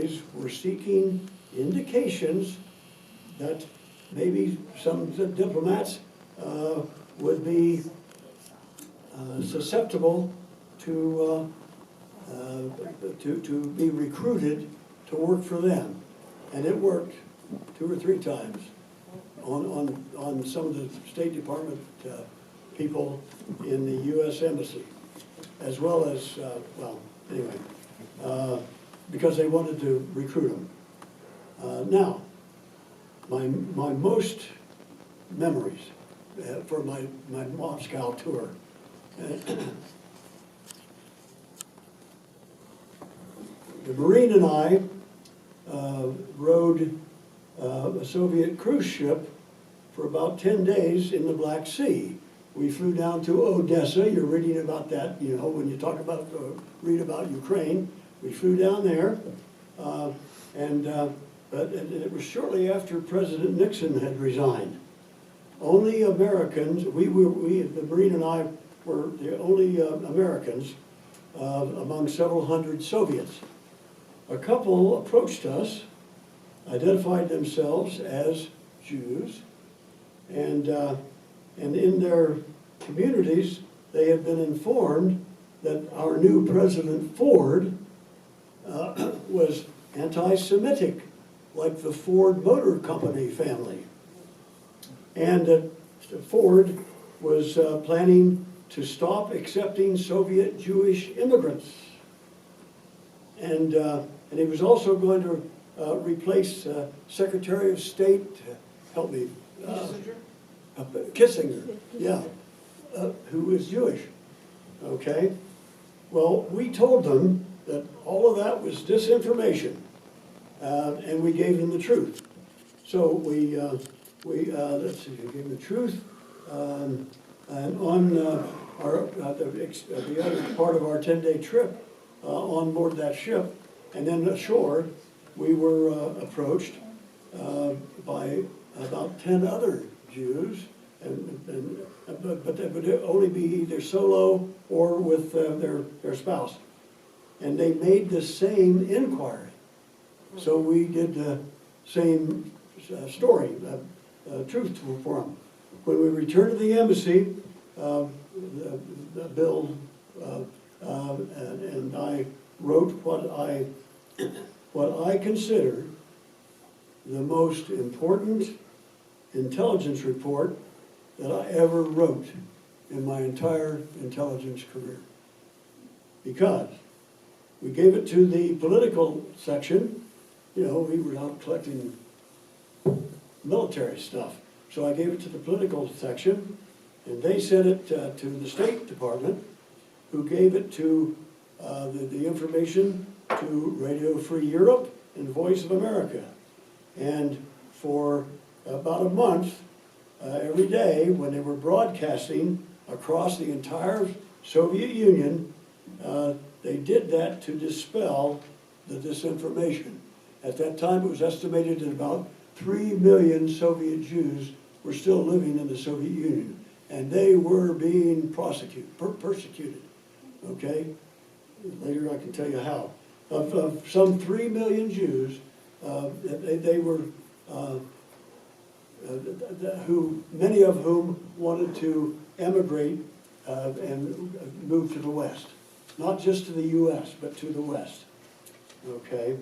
days were seeking indications that maybe some diplomats would be susceptible to be recruited to work for them. And it worked 2 or 3 times on some of the State Department people in the U.S. Embassy, as well as, well, anyway, because they wanted to recruit them. Now, my most memories for my Moscow tour. The Marine and I rode a Soviet cruise ship for about 10 days in the Black Sea. We flew down to Odessa. You're reading about that, you know, when you talk about, read about Ukraine. We flew down there, but it was shortly after President Nixon had resigned. Only Americans, the Marine and I were the only Americans among several hundred Soviets. A couple approached us, identified themselves as Jews, and in their communities, they had been informed that our new President Ford was anti-Semitic, like the Ford Motor Company family. And that Ford was planning to stop accepting Soviet Jewish immigrants. And he was also going to replace Secretary of State, help me, Kissinger, yeah, who is Jewish, okay? Well, we told them that all of that was disinformation, and we gave them the truth. So we let's see, we gave them the truth, and on the other part of our 10-day trip on board that ship, and then ashore, we were approached by about 10 other Jews, but they would only be either solo or with their spouse. And they made the same inquiry. So we did the same story, truth for them. When we returned to the embassy, Bill and I wrote what I consider the most important intelligence report that I ever wrote in my entire intelligence career. Because we gave it to the political section. You know, we were out collecting military stuff. So I gave it to the political section, and they sent it to the State Department, who gave it to the information to Radio Free Europe and Voice of America. And for about a month, every day, when they were broadcasting across the entire Soviet Union, they did that to dispel the disinformation. At that time, it was estimated that about 3 million Soviet Jews were still living in the Soviet Union, and they were being persecuted, okay? Later I can tell you how. Of some 3 million Jews, they were, who many of whom wanted to emigrate and move to the West. Not just to the U.S., but to the West, okay?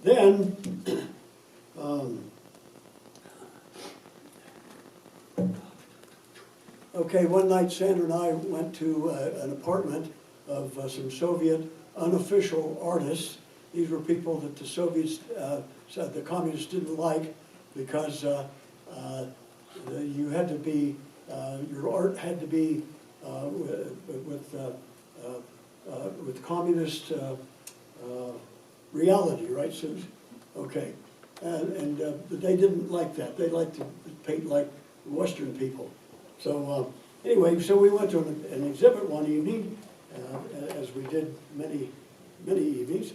Then, okay, one night Sandra and I went to an apartment of some Soviet unofficial artists. These were people that the Soviets, the communists didn't like, because you had to be, your art had to be with communist reality, right, Suze? Okay, and they didn't like that. They liked to paint like Western people. So anyway, so we went to an exhibit one evening, as we did many evenings.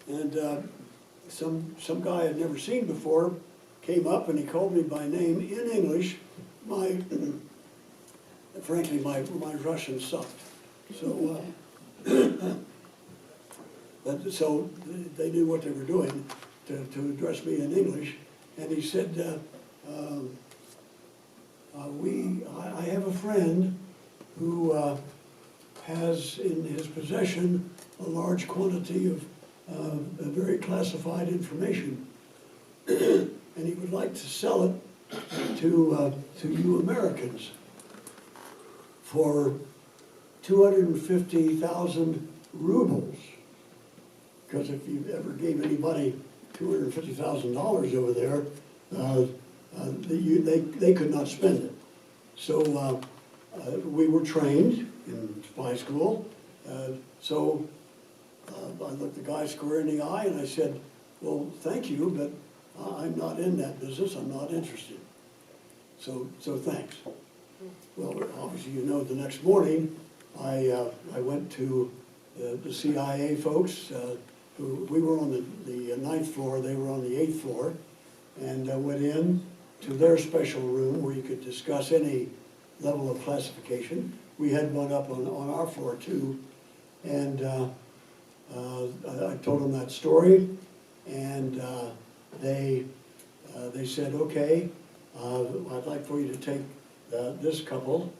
And some guy I'd never seen before came up and he called me by name in English. My frankly, my Russian sucked. So, so they knew what they were doing to address me in English. And he said, I have a friend who has in his possession a large quantity of very classified information. And he would like to sell it to you Americans for 250,000 rubles. Because if you ever gave anybody $250,000 over there, they could not spend it. So we were trained in spy school. So I looked the guy square in the eye and I said, well, thank you, but I'm not in that business. I'm not interested. So thanks. Well, obviously, you know, the next morning, I went to the CIA folks, who we were on the 9th floor, they were on the 8th floor, and went in to their special room where you could discuss any level of classification. We had one up on our floor too, and I told them that story, and they said, okay, I'd like for you to take this couple,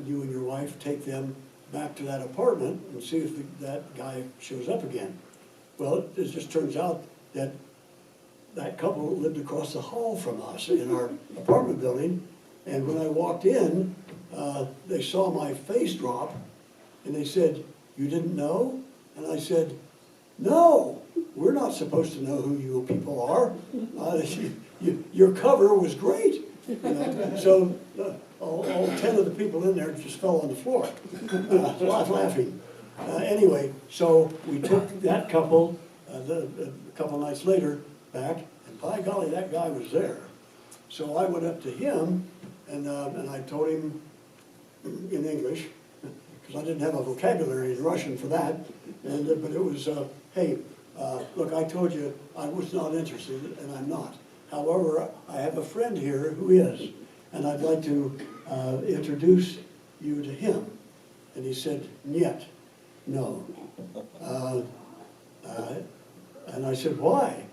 you and your wife, take them back to that apartment and see if that guy shows up again. Well, it just turns out that that couple lived across the hall from us in our apartment building, and when I walked in, they saw my face drop, and they said, you didn't know? And I said, no, we're not supposed to know who you people are. Your cover was great. You know? So all 10 of the people in there just fell on the floor, laughing. Anyway, so we took that couple, a couple nights later, back, and by golly, that guy was there. So I went up to him, and I told him in English, because I didn't have a vocabulary in Russian for that, but it was, hey, look, I told you I was not interested, and I'm not. However, I have a friend here who is, and I'd like to introduce you to him. And he said, "Niet, no." And I said, why?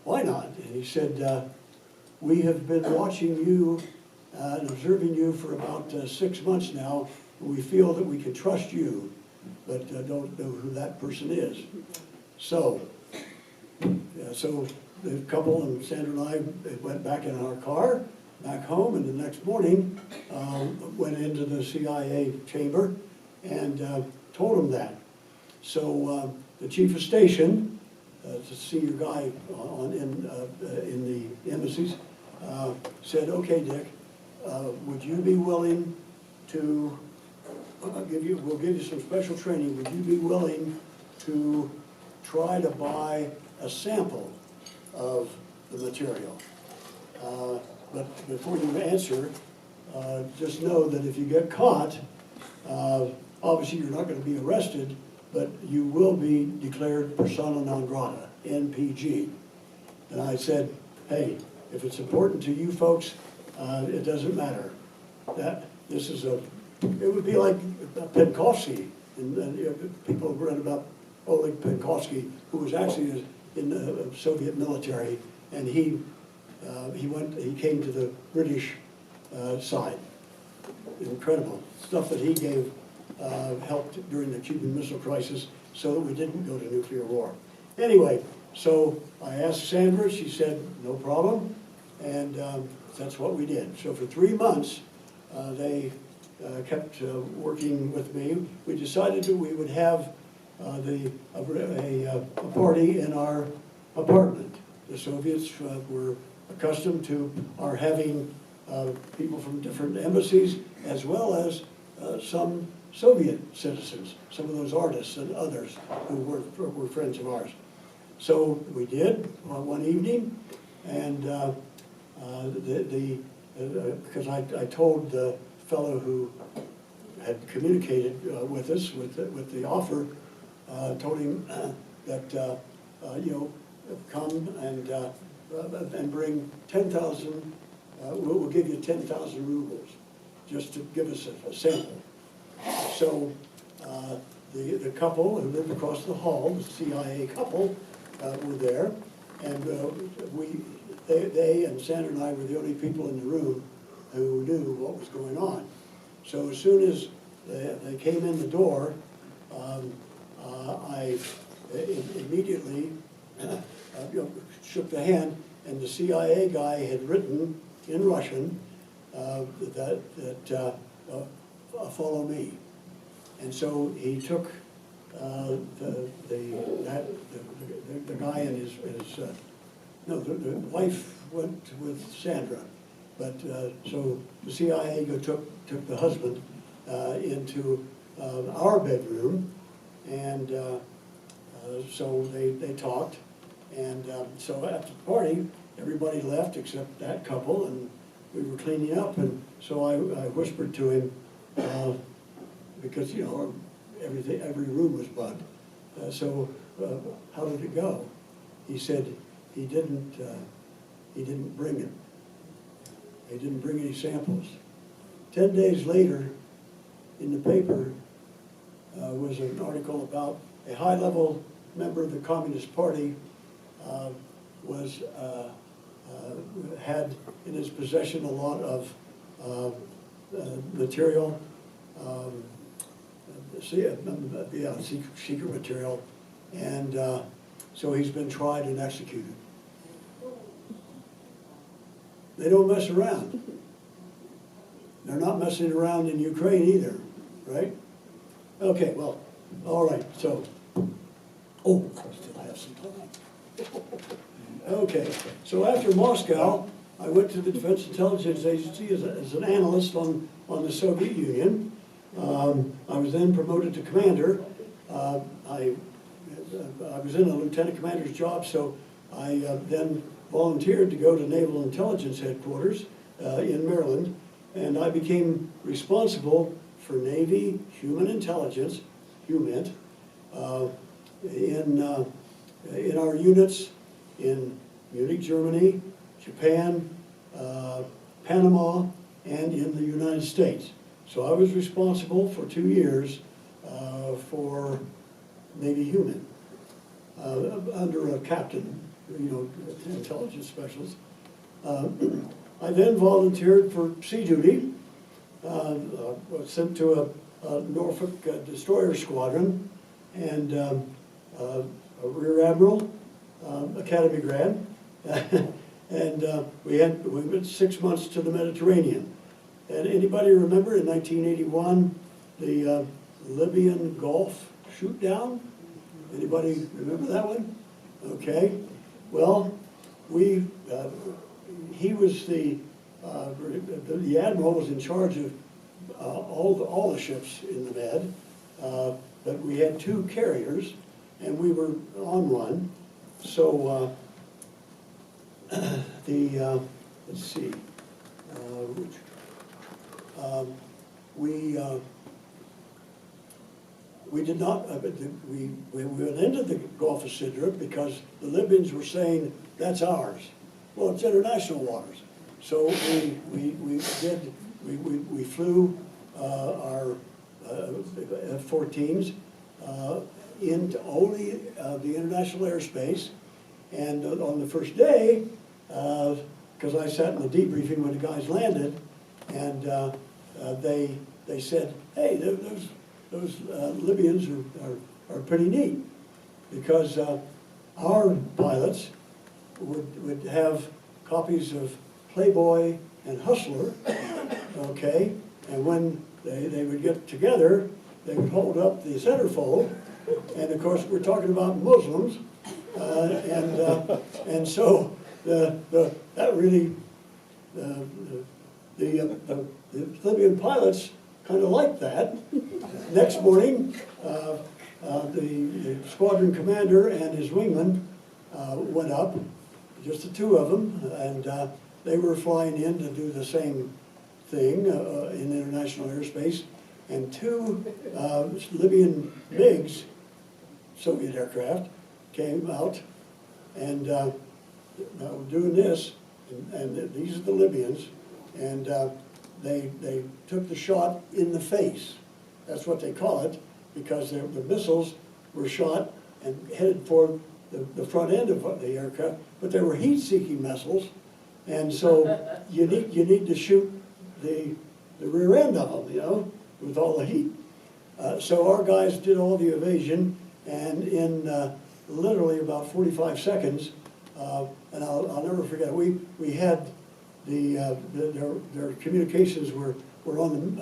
Why not? And he said, we have been watching you and observing you for about 6 months now, and we feel that we can trust you, but don't know who that person is. So, so the couple and Sandra and I went back in our car, back home, and the next morning went into the CIA chamber and told them that. So the chief of station, the senior guy in the embassies, said, okay, Dick, would you be willing to, we'll give you some special training, would you be willing to try to buy a sample of the material? But before you answer, just know that if you get caught, obviously you're not going to be arrested, but you will be declared persona non grata, NPG. And I said, hey, if it's important to you folks, it doesn't matter. That this is it would be like Penkovsky, and people have read about Oleg Penkovsky, who was actually in the Soviet military, and he came to the British side. Incredible stuff that he gave helped during the Cuban Missile Crisis, so that we didn't go to nuclear war. Anyway, so I asked Sandra, she said no problem, and that's what we did. So for 3 months, they kept working with me. We decided that we would have a party in our apartment. The Soviets were accustomed to our having people from different embassies, as well as some Soviet citizens, some of those artists and others who were friends of ours. So we did one evening, and because I told the fellow who had communicated with us with the offer, told him that you know, come and bring 10,000 we'll give you 10,000 rubles, just to give us a sample. So the couple who lived across the hall, the CIA couple, were there, and they and Sandra and I were the only people in the room who knew what was going on. So as soon as they came in the door, I immediately shook the hand, and the CIA guy had written in Russian that follow me. And so he took the guy and his the wife went with Sandra, but so the CIA took the husband into our bedroom, and so they talked, and so after the party, everybody left except that couple, and we were cleaning up, and so I whispered to him, because every room was bugged. So how did it go? He said he didn't bring it. He didn't bring any samples. 10 days later, in the paper was an article about a high-level member of the Communist Party had in his possession a lot of material, secret material, and so he's been tried and executed. They don't mess around. They're not messing around in Ukraine either, right? Okay, well, all right, so, oh, I still have some time. Okay, so after Moscow, I went to the Defense Intelligence Agency as an analyst on the Soviet Union. I was then promoted to commander. I was in a lieutenant commander's job, so I then volunteered to go to Naval Intelligence Headquarters in Maryland, and I became responsible for Navy Human Intelligence, HUMINT, in our units in Munich, Germany, Japan, Panama, and in the United States. So I was responsible for 2 years for Navy HUMINT under a captain, intelligence specialist. I then volunteered for sea duty. Was sent to a Norfolk destroyer squadron, and a rear admiral, academy grad, and we went 6 months to the Mediterranean. And anybody remember in 1981 the Libyan Gulf shoot down? Anybody remember that one? Okay. Well, he was the admiral was in charge of all the ships in the Med, but we had 2 carriers, and we were on one. So let's see, we did not, we went into the Gulf of Sidra because the Libyans were saying, that's ours. Well, it's international waters. So we flew our F-14s into only the international airspace, and on the first day, because I sat in the debriefing when the guys landed, and they said, hey, those Libyans are pretty neat, because our pilots would have copies of Playboy and Hustler, okay, and when they would get together, they would hold up the centerfold, and of course we're talking about Muslims, and so that really the Libyan pilots kind of liked that. Next morning, the squadron commander and his wingman went up, just the 2 of them, and they were flying in to do the same thing in international airspace, and 2 Libyan MiGs, Soviet aircraft, came out and were doing this, and these are the Libyans, and they took the shot in the face. That's what they call it, because the missiles were shot and headed for the front end of the aircraft, but they were heat-seeking missiles, and so you need to shoot the rear end of them, you know, with all the heat. So our guys did all the evasion, and in literally about 45 seconds, and I'll never forget, we had their communications were on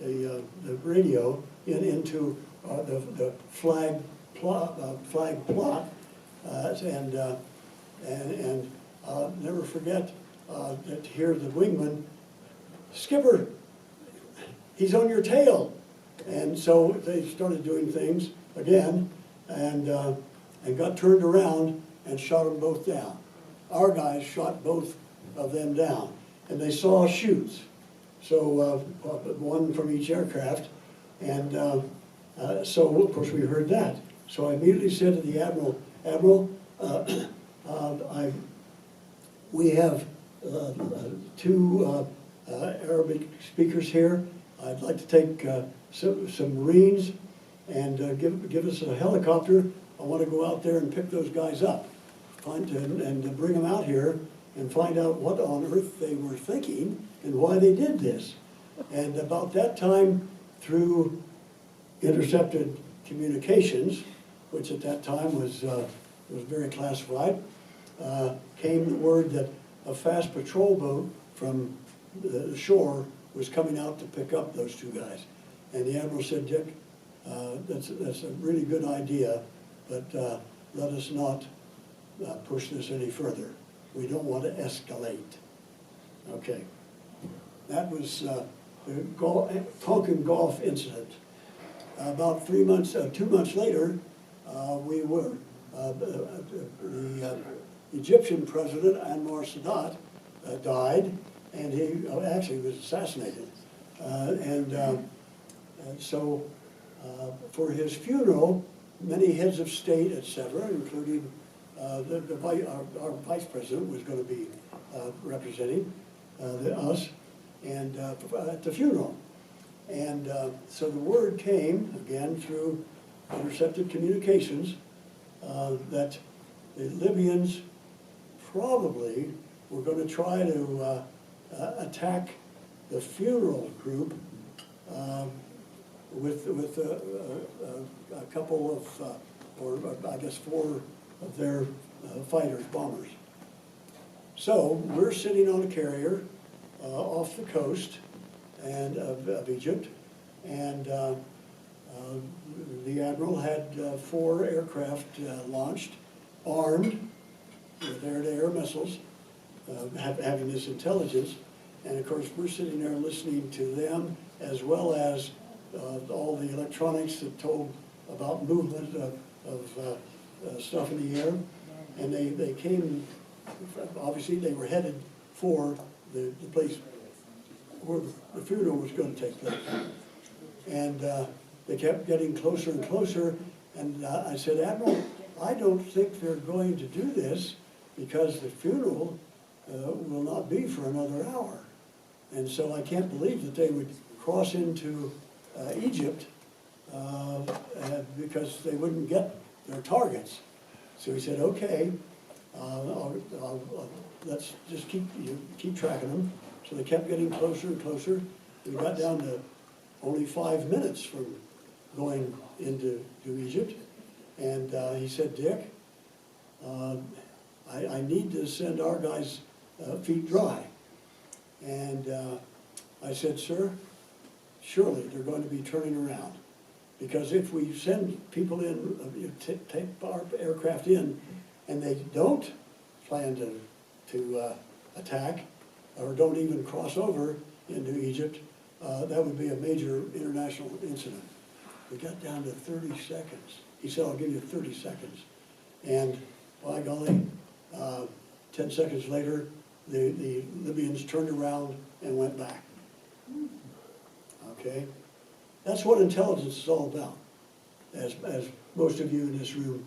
the radio into the flag plot, and I'll never forget to hear the wingman, "Skipper, he's on your tail." And so they started doing things again, and got turned around and shot them both down. Our guys shot both of them down, and they saw shoots. So one from each aircraft, and so of course we heard that. So I immediately said to the Admiral, "Admiral, we have two Arabic speakers here. I'd like to take some Marines and give us a helicopter. I want to go out there and pick those guys up, and bring them out here and find out what on earth they were thinking and why they did this." And about that time, through intercepted communications, which at that time was very classified, came the word that a fast patrol boat from the shore was coming out to pick up those two guys. And the Admiral said, "Dick, that's a really good idea, but let us not push this any further. We don't want to escalate." Okay. That was the Tonkin Gulf incident. About 2 months later, the Egyptian president, Anwar Sadat, died, and he actually was assassinated. So for his funeral, many heads of state, etc., including our vice president was going to be representing us and at the funeral. And so the word came, again through intercepted communications, that the Libyans probably were going to try to attack the funeral group with a couple of, or I guess 4 of their fighters, bombers. So we're sitting on a carrier off the coast of Egypt, and the Admiral had 4 aircraft launched, armed with air-to-air missiles, having this intelligence. And of course, we're sitting there listening to them, as well as all the electronics that told about movement of stuff in the air. And they came, obviously they were headed for the place where the funeral was going to take place. And they kept getting closer and closer, and I said, "Admiral, I don't think they're going to do this, because the funeral will not be for another hour. And so I can't believe that they would cross into Egypt because they wouldn't get their targets." So he said, "Okay, let's just keep tracking them." So they kept getting closer and closer. We got down to only 5 minutes from going into Egypt. And he said, "Dick, I need to send our guys' feet dry." And I said, "Sir, surely they're going to be turning around. Because if we send people in, take our aircraft in, and they don't plan to attack, or don't even cross over into Egypt, that would be a major international incident." We got down to 30 seconds. He said, "I'll give you 30 seconds. And by golly, 10 seconds later, the Libyans turned around and went back. Okay? That's what intelligence is all about, as most of you in this room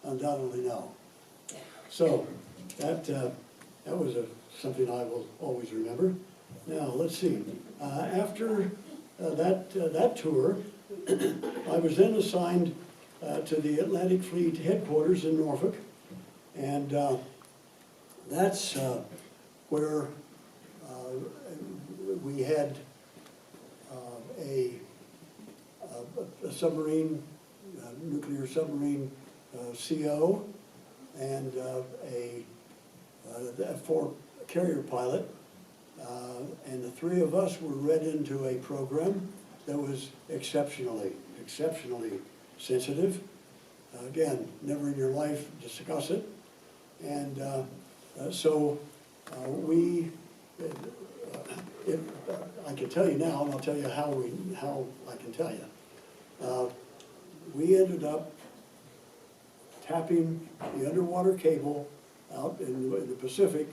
undoubtedly know. So that That was something I will always remember. Now, let's see. After that tour, I was then assigned to the Atlantic Fleet headquarters in Norfolk, and that's where we had a submarine, nuclear submarine CO, and a F-4 carrier pilot, and the three of us were read into a program that was exceptionally sensitive. Again, never in your life discuss it. And so I can tell you now, and I'll tell you how I can tell you. We ended up tapping the underwater cable out in the Pacific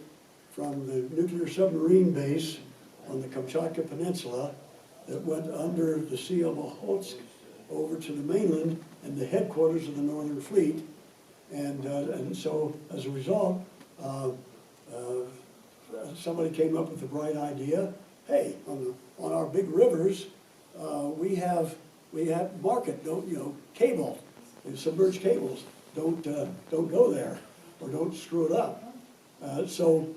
from the nuclear submarine base on the Kamchatka Peninsula that went under the Sea of Okhotsk over to the mainland and the headquarters of the Northern Fleet. And so, as a result, somebody came up with the bright idea, hey, on our big rivers, we have market, cable, submerged cables, don't go there, or don't screw it up. So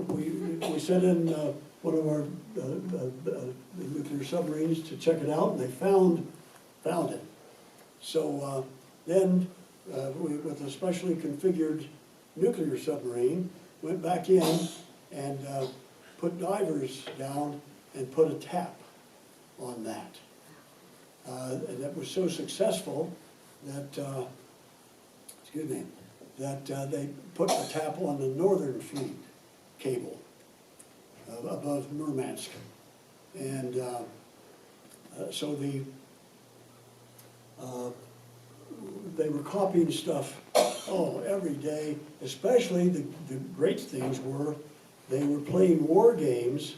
we sent in one of our nuclear submarines to check it out, and they found it. So then we, with a specially configured nuclear submarine, went back in and put divers down and put a tap on that. And that was so successful that, they put a tap on the Northern Fleet cable above Murmansk. And so they were copying stuff every day. Especially the great things were they were playing war games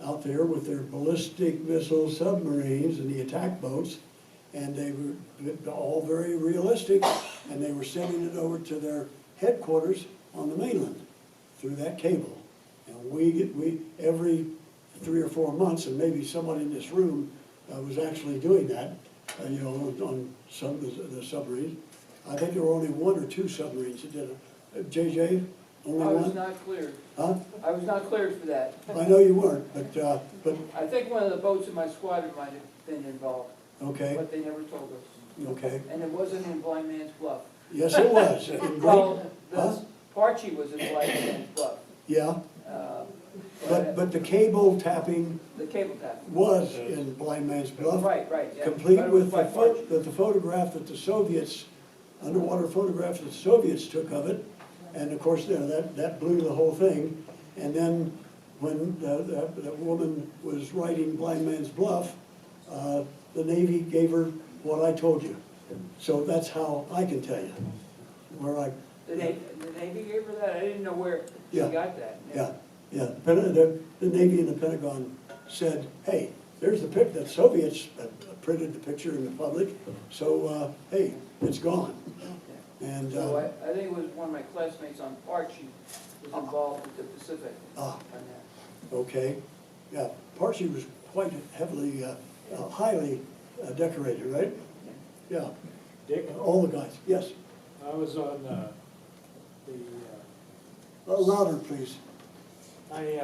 out there with their ballistic missile submarines and the attack boats, and they were all very realistic, and they were sending it over to their headquarters on the mainland through that cable. And we every 3 or 4 months, and maybe someone in this room was actually doing that, on some of the submarines. I think there were only 1 or 2 submarines that did it. JJ, only one? I was not cleared. Huh? I was not cleared for that. I know you weren't, but I think one of the boats in my squadron might have been involved, okay, but they never told us. okay. And it wasn't in Blind Man's Bluff. Yes, it was. In Well, Huh? Parchie was in Blind Man's Bluff. Yeah, Uh, but the cable tapping The cable tap. was in Blind Man's Bluff. Right, yeah. Complete But it was with by Parchie. the photograph that the Soviets, underwater photograph that the Soviets took of it. And of course, that blew the whole thing. And then when that woman was writing Blind Man's Bluff, the Navy gave her what I told you. So that's how I can tell you, where I. The Navy gave her that? I didn't know where she Yeah. got that. Yeah. The Navy and the Pentagon said, hey, there's the pic, the Soviets printed the picture in the public, so, hey, it's gone. And, So I think it was one of my classmates on Parchie was involved with the Pacific on that. okay, yeah, Parchie was quite heavily, highly decorated, right? Yeah, Dick, all the guys, yes. I was on Louder, please. when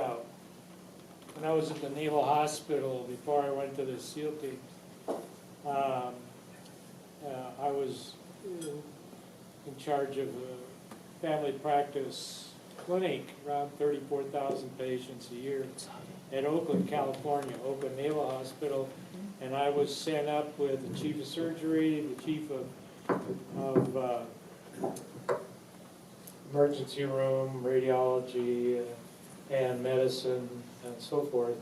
I was at the Naval Hospital, before I went to the SEAL team, I was in charge of a family practice clinic, around 34,000 patients a year at Oakland, California, Oakland Naval Hospital. And I was sent up with the chief of surgery, the chief of emergency room, radiology, and medicine, and so forth.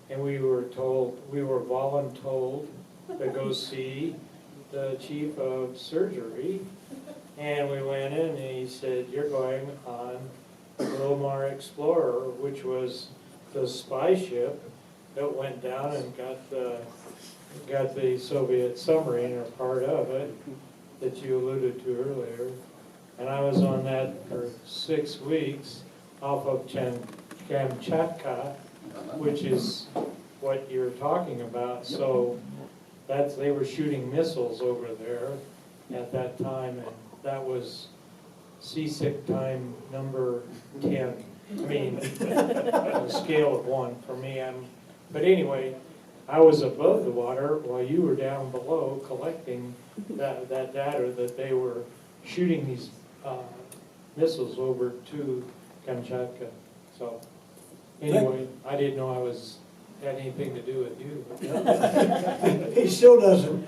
And we were voluntold to go see the chief of surgery. And we went in and he said, you're going on the Glomar Explorer, which was the spy ship that went down and got the Soviet submarine, or part of it, that you alluded to earlier. And I was on that for 6 weeks, off of Kamchatka, which is what you're talking about. So they were shooting missiles over there at that time, and that was seasick time number 10. I mean, on a scale of 1 for me. But anyway, I was above the water while you were down below collecting that data that they were shooting these missiles over to Kamchatka. So anyway, I didn't know had anything to do with you. He still doesn't.